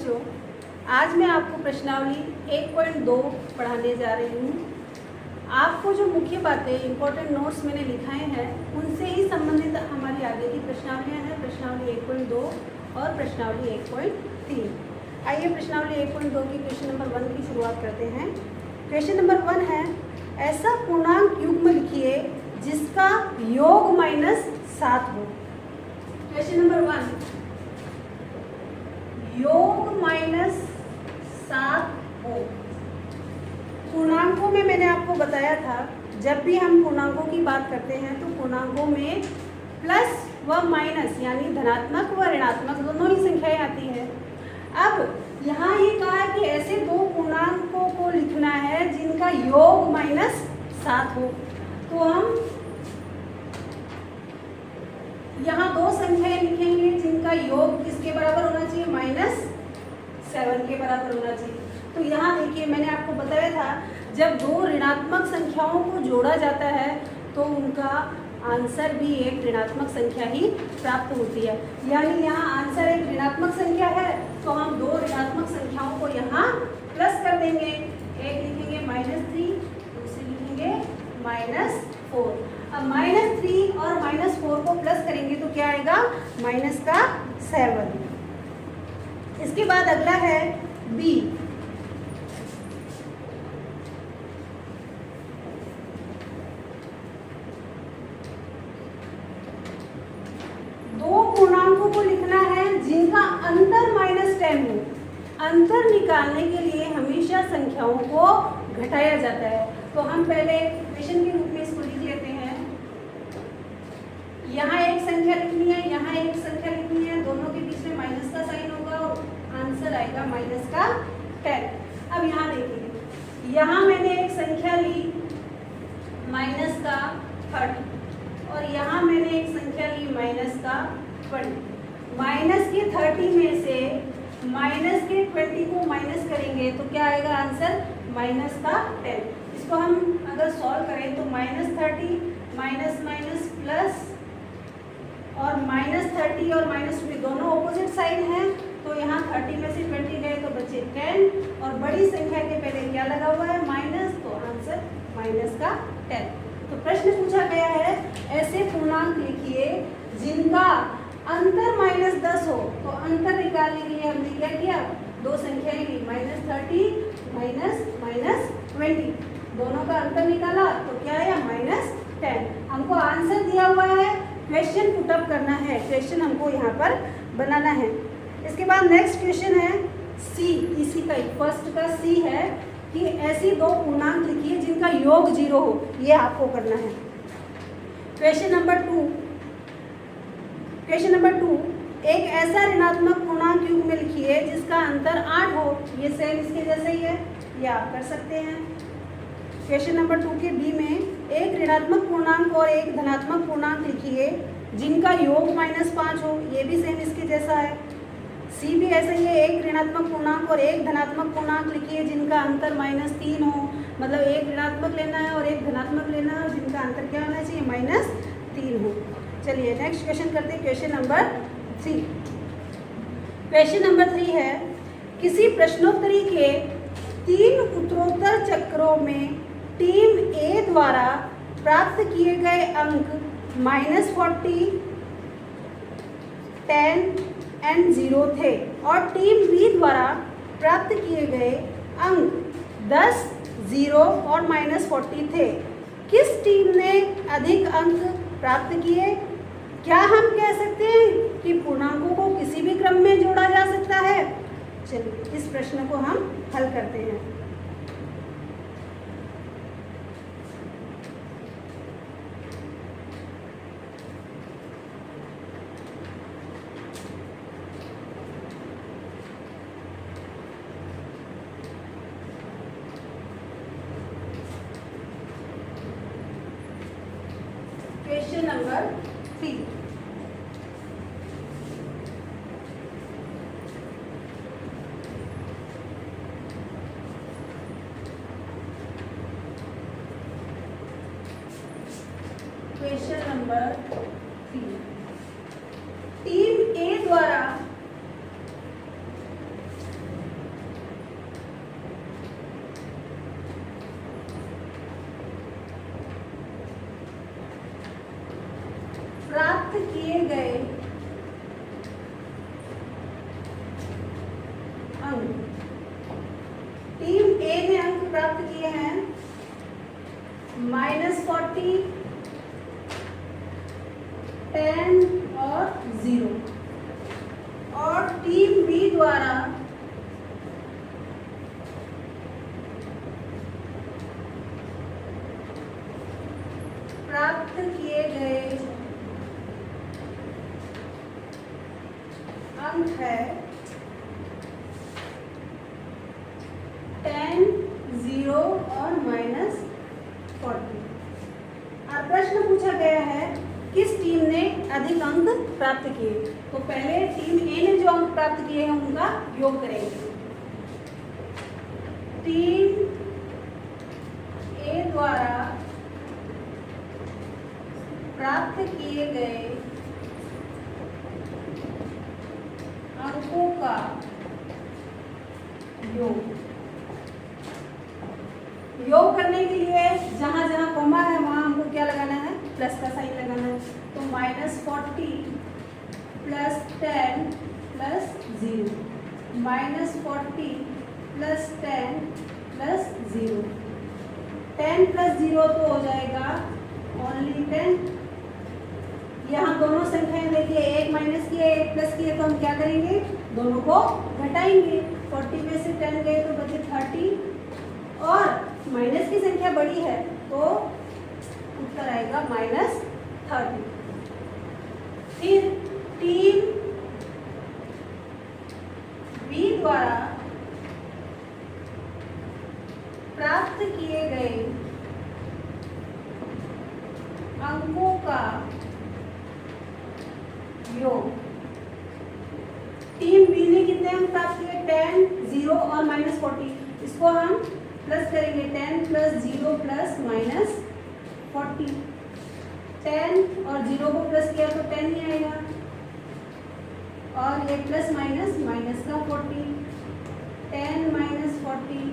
बच्चों, आज मैं आपको प्रश्नावली 1.2 पढ़ाने जा रही हूँ। आपको जो मुख्य बातें इम्पोर्टेंट नोट्स मैंने लिखाए हैं उनसे ही संबंधित हमारी आगे की प्रश्नावलियाँ हैं, प्रश्नावली 1.2 और प्रश्नावली 1.3। आइए प्रश्नावली 1.2 की क्वेश्चन नंबर 1 की शुरुआत करते हैं। क्वेश्चन नंबर 1 है, ऐसा पूर्णांक युग्म लिखिए जिसका योग -7 हो। क्वेश्चन नंबर 1, योग -7 हो। पूर्णांकों में मैंने आपको बताया था, जब भी हम पूर्णांकों की बात करते हैं तो पूर्णांकों में प्लस व माइनस यानी धनात्मक व ऋणात्मक दोनों ही संख्याएं आती है। अब यहाँ ये कहा है कि ऐसे दो पूर्णांकों को लिखना है जिनका योग -7 हो। तो हम यहाँ दो संख्याएं लिखेंगे जिनका योग किसके बराबर होना चाहिए, -7 के बराबर होना चाहिए। तो यहाँ देखिए, मैंने आपको बताया था जब दो ऋणात्मक संख्याओं को जोड़ा जाता है तो उनका आंसर भी एक ऋणात्मक संख्या ही प्राप्त होती है। यानी यहाँ आंसर एक ऋणात्मक संख्या है तो हम दो ऋणात्मक संख्याओं को यहाँ प्लस कर देंगे। एक लिखेंगे -3, दूसरी लिखेंगे -4। अब -3 और -4 को प्लस करेंगे तो क्या आएगा, -7। इसके बाद अगला है बी। दो पूर्णांकों को लिखना है जिनका अंतर -10 हो। अंतर निकालने के लिए हमेशा संख्याओं को घटाया जाता है। तो हम पहले इक्वेशन के रूप में इसको लिख लेते हैं। यहाँ एक संख्या लिखनी है, यहाँ एक संख्या लिखनी है, दोनों के बीच में माइनस का साइन होगा और आंसर आएगा -10। अब यहाँ देखिए, यहाँ मैंने एक संख्या ली -30 और यहाँ मैंने एक संख्या ली -20। माइनस के 30 में से माइनस के 20 को माइनस करेंगे तो क्या आएगा आंसर, -10। इसको हम अगर सॉल्व करें तो -30 माइनस माइनस प्लस और -30 और -20 दोनों ऑपोजिट साइड हैं तो यहाँ 30 में से 20 गए तो बचे 10 और बड़ी संख्या के पहले क्या लगा हुआ है, माइनस, तो आंसर -10। तो प्रश्न पूछा गया है, ऐसे पूर्णांक लिखिए जिनका अंतर -10 हो। तो अंतर निकालने के लिए हमने क्या किया, दो संख्याएं ली, -30 -20, दोनों का अंतर निकाला तो क्या आया, -10। हमको आंसर दिया हुआ है, क्वेश्चन पुटअप करना है, क्वेश्चन हमको यहाँ पर बनाना है। इसके बाद नेक्स्ट क्वेश्चन है सी। इसी का फर्स्ट का सी है कि ऐसी दो पूर्णांक लिखिए जिनका योग 0 हो। ये आपको करना है। क्वेश्चन नंबर 2, एक ऐसा ऋणात्मक पूर्णांक युग्म में लिखिए जिसका अंतर 8 हो। ये सेम इसके जैसा ही है, ये आप कर सकते हैं। क्वेश्चन नंबर 2 के बी में एक ऋणात्मक पूर्णांक और एक धनात्मक पूर्णांक लिखिए जिनका योग -5 हो। ये भी सेम इसके जैसा है। सी भी ऐसा ही है, एक ऋणात्मक पूर्णांक और एक धनात्मक पूर्णांक लिखिए जिनका अंतर -3 हो। मतलब एक ऋणात्मक लेना है और एक धनात्मक लेना है और जिनका अंतर क्या होना चाहिए, -3 हो। चलिए नेक्स्ट क्वेश्चन करते हैं, क्वेश्चन नंबर 3। क्वेश्चन नंबर 3 है, किसी प्रश्नोत्तरी के 3 उत्तरोत्तर चक्रों में टीम ए द्वारा प्राप्त किए गए अंक -40, 10 एंड 0 थे और टीम बी द्वारा प्राप्त किए गए अंक 10, 0 और -40 थे। किस टीम ने अधिक अंक प्राप्त किए? क्या हम कह सकते हैं कि पूर्णांकों को किसी भी क्रम में जोड़ा जा सकता है? चलिए इस प्रश्न को हम हल करते हैं। क्वेश्चन नंबर 3, टीम ए द्वारा अंक। टीम ए ने अंक प्राप्त किए हैं -40, 10 और 0, और टीम बी द्वारा प्राप्त किए गए अंक है 10, 0 और -40। अब प्रश्न पूछा गया है किस टीम ने अधिक अंक प्राप्त किए। तो पहले टीम ए ने जो अंक प्राप्त किए हैं उनका योग करेंगे। टीम ए द्वारा प्राप्त किए गए अंकों का योग करने के लिए जहां जहां कॉमा है वहां हमको क्या लगाना है, प्लस का साइन लगाना है। तो -40 + 10 + 0, -40 + 10 + 0, 10 + 0 तो हो जाएगा ओनली 10। यहाँ दोनों संख्याएं देखिए, एक माइनस की है एक प्लस की है, तो हम क्या करेंगे, दोनों को घटाएंगे। 40 में से 10 गए तो बचे 30, और माइनस की संख्या बड़ी है तो उत्तर आएगा -30। फिर टीम बी द्वारा प्राप्त किए गए अंकों का योग। टीम बी ने कितने अंक प्राप्त किए, 10, 0 और -40। इसको हम प्लस करेंगे, 10 + 0 + -40। 10 और 0 को प्लस किया तो 10 ही आएगा, और ये प्लस माइनस माइनस का 40, 10 - 40।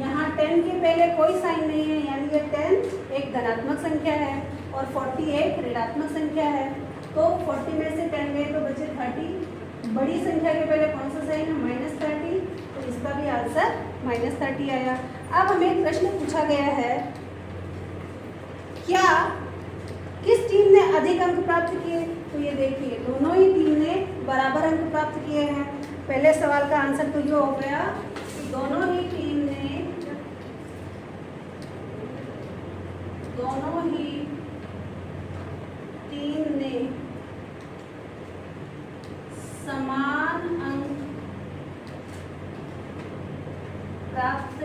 यहाँ 10 के पहले कोई साइन नहीं है, यानी ये 10 एक धनात्मक संख्या है और 40 एक ऋणात्मक संख्या है। तो 40 में से 10 गए तो बचे 30। बड़ी संख्या के पहले कौन सा साइन है, -30, तो इसका भी आंसर -30 आया। अब हमें प्रश्न पूछा गया है, क्या किस टीम ने अधिक अंक प्राप्त किए। तो ये देखिए दोनों ही टीम ने बराबर अंक प्राप्त किए हैं। पहले सवाल का आंसर तो ये हो गया कि दोनों ही टीम ने समान अंक प्राप्त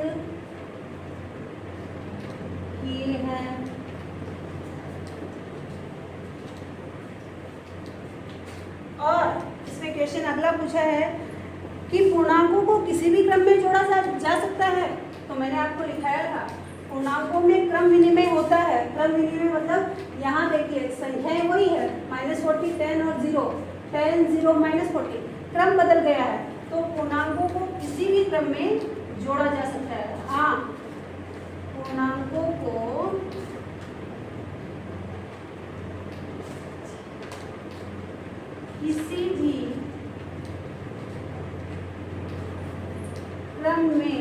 किए हैं। और इसमें क्वेश्चन अगला पूछा है कि पूर्णांकों को किसी भी क्रम में जोड़ा जा सकता है। तो मैंने आपको लिखाया था पूर्णांकों में क्रम विनिमय होता है। क्रम विनिमय मतलब यहाँ देखिए संख्याएं वही है, -40, 10 और 0, 10, 0, -40, क्रम बदल गया है। तो पूर्णांकों को किसी भी क्रम में जोड़ा जा सकता है। हाँ, पूर्णांकों को किसी भी क्रम में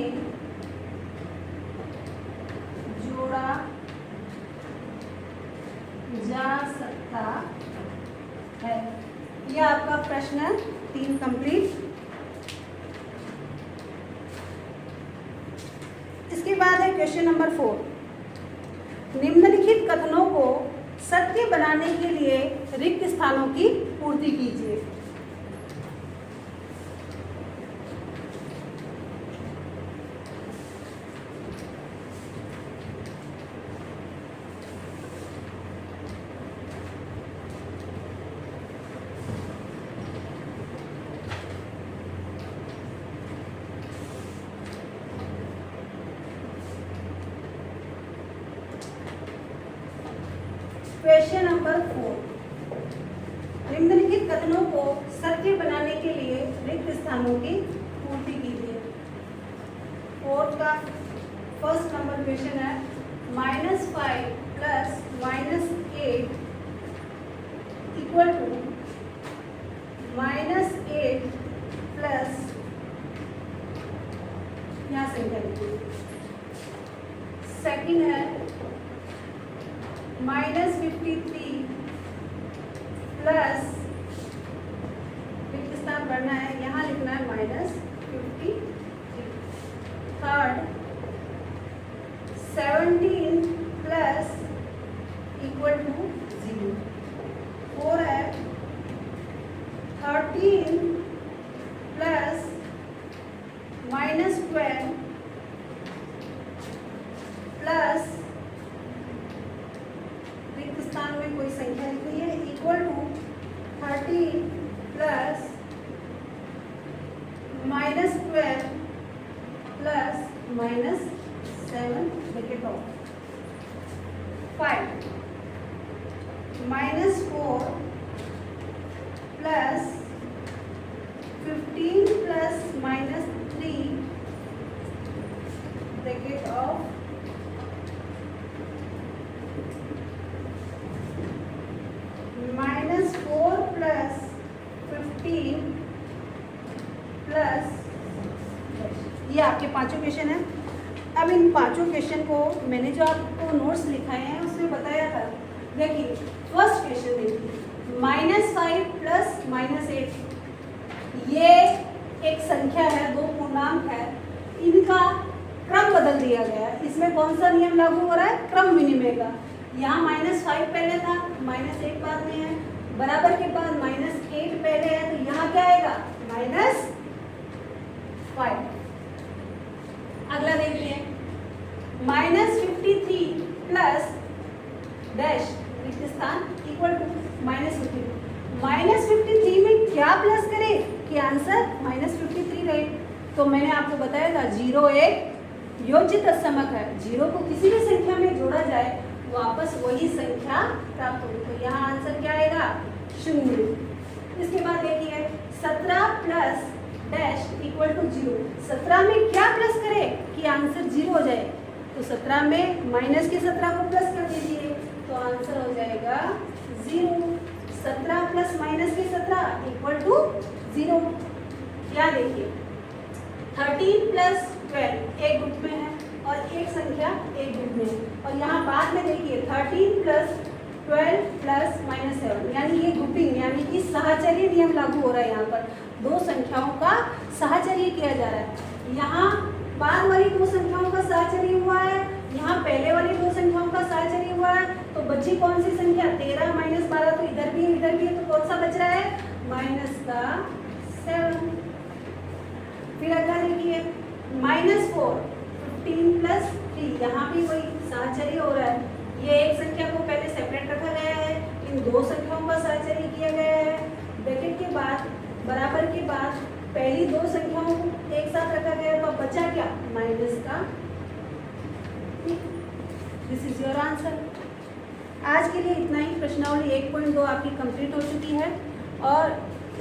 जोड़ा जा सकता है। यह आपका प्रश्न 3 कंप्लीट। इसके बाद है क्वेश्चन नंबर 4। निम्नलिखित कथनों को सत्य बनाने के लिए रिक्त स्थानों की पूर्ति कीजिए। Question number 4। निम्नलिखित कथनों को सत्य बनाने के लिए रिक्त स्थानों की पूर्ति कीजिए। 4 का फर्स्ट नंबर क्वेश्चन है -5 + -8 = -8 + संख्या लिखिए। सेकंड है -53 प्लस, रिक्त स्थान बढ़ना है, यहाँ लिखना है -53। Third 17 plus equal to 0। Four है 13 प्लस -12 प्लस, रिक्त स्थान में कोई संख्या लिखनी है, equal to 13 plus -12 plus -7 bracket of 5 -4 plus 15 plus -3 bracket of -4 plus 15 plus, ये आपके पांचों क्वेश्चन हैं। अब इन पांचों क्वेश्चन को मैंने जो आपको नोट्स लिखाए हैं उसमें बताया था। देखिए फर्स्ट क्वेश्चन देखिए, -5 प्लस -8, ये एक संख्या है, दो पूर्णांक है, इनका क्रम बदल दिया गया है। इसमें कौन सा नियम लागू हो रहा है? क्रम विनिमय का। यहाँ -5 पहले था, -8 बाद में है, बराबर के बाद -8 पहले है, तो यहाँ क्या आएगा? -5। अगला देखिए, -53 प्लस डैश, रिक्त स्थान इक्वल टू -53। -53 में क्या प्लस करें कि आंसर -53 रहे? तो मैंने आपको बताया था 0 एक योज्य तत्समक है, 0 को किसी भी संख्या में जोड़ा जाए वापस वही संख्या प्राप्त होगी। तो यहाँ आंसर क्या आएगा? 0। इसके बाद देखिए 17 प्लस डैश इक्वल टू 0। 17 में क्या प्लस करें कि आंसर 0 हो जाए? तो 17 में माइनस के 17 को प्लस कर दीजिए, तो आंसर हो जाएगा 0। 17 प्लस माइनस के 17 इक्वल टू 0। क्या देखिए 13 प्लस 12 एक ग्रुप में है और एक संख्या एक ग्रुप में है, और यहाँ बाद में देखिए 13 प्लस 12 प्लस -7, यानी ये ग्रुपिंग यानी कि साहचर्य नियम लागू हो रहा है। यहाँ पर दो संख्याओं का साहचर्य किया जा रहा है। यहाँ बाद वाली दो संख्याओं का साहचर्य हुआ है, यहाँ पहले वाली दो संख्याओं का साहचर्य हुआ है, तो बची कौन सी संख्या? 13 - 12, तो इधर भी है, तो कौन सा बच रहा है? -7। फिर अगला देखिए -4 15 प्लस 3, यहाँ भी वही साहचर्य हो रहा है। ये एक संख्या को पहले सेपरेट रखा गया है, इन दो संख्याओं का साहचर्य किया गया है, ब्रैकेट के बाद बराबर के बाद पहली दो संख्याओं को एक साथ रखा गया, तो बचा क्या? माइनस का। This is your answer. आज के लिए इतना ही। प्रश्नावली 1.2 आपकी कंप्लीट हो चुकी है, और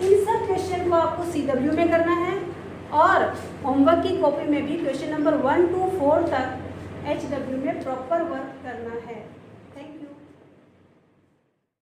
इन सब क्वेश्चन को आपको CW में करना है, और होमवर्क की कॉपी में भी क्वेश्चन नंबर 1 to 4 तक HW में प्रॉपर वर्क करना है।